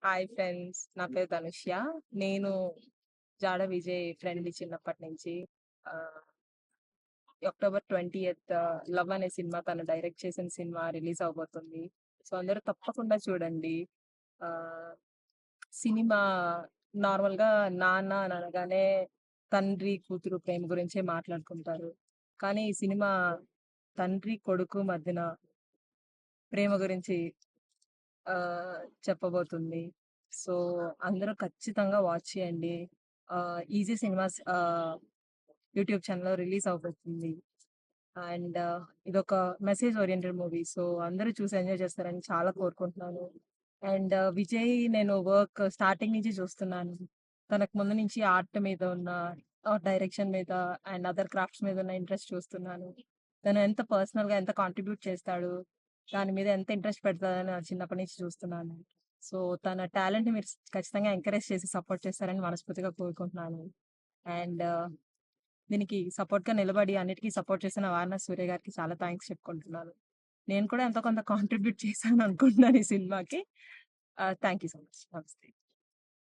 Hi friends. నా పేరు ధనుష్య. నేను 'జాడ విజయ్' ఫ్రెండ్‌ని చిన్నప్పటి నుంచి. ఆహ్, అక్టోబర్ 20థ్ 'లవ్' అనే సినిమా తను డైరెక్ట్ చేసిన సినిమా రిలీజ్ అవ్వబోతుంది. సో, అందరూ తప్పకుండా చూడండి. ఆహ్, సినిమా నార్మల్‌గా నాన్న అని అనగానే తండ్రి, కూతురు ప్రేమ గురించే మాట్లాడుకుంటారు. కానీ ఈ సినిమా తండ్రి, కొడుకు మధ్యన ప్రేమ గురించి చెప్పబోతుంది. సో, అందరూ ఖచ్చితంగా వాచ్ చేయండి. ఈజీ సినిమాస్ యూట్యూబ్ ఛానెల్‌లో రిలీజ్ అవ్వబోతుంది. అండ్ ఇదొక మెసేజ్ ఓరియెంటెడ్ మూవీ. సో, అందరూ చూసి ఎంజాయ్ చేస్తారని చాలా కోరుకుంటున్నాను. అండ్ విజయ్ నేను వర్క్ స్టార్టింగ్ నుంచి చూస్తున్నాను. తనకు ముందు నుంచి ఆర్ట్ మీద ఉన్న డైరెక్షన్ మీద అండ్ అదర్ క్రాఫ్ట్స్ మీద ఉన్న ఇంట్రెస్ట్ చూస్తున్నాను. తను ఎంత పర్సనల్‌గా ఎంత కాంట్రిబ్యూట్ చేస్తాడు, దాని మీద ఎంత ఇంట్రెస్ట్ పెడతాడని చిన్నప్పటి నుంచి చూస్తున్నాను. సో, తన టాలెంట్‌ని మీరు ఖచ్చితంగా ఎంకరేజ్ చేసి సపోర్ట్ చేస్తారని మనస్ఫూర్తిగా కోరుకుంటున్నాను. అండ్ దీనికి సపోర్ట్‌గా నిలబడి అన్నిటికి సపోర్ట్ చేసిన 'వారణాసి సూర్య' గారికి చాలా థాంక్స్ చెప్పుకుంటున్నాను. నేను కూడా ఎంతో కొంత కాంట్రిబ్యూట్ చేశాను అనుకుంటున్నాను ఈ సినిమాకి. Thank you so much. నమస్తే.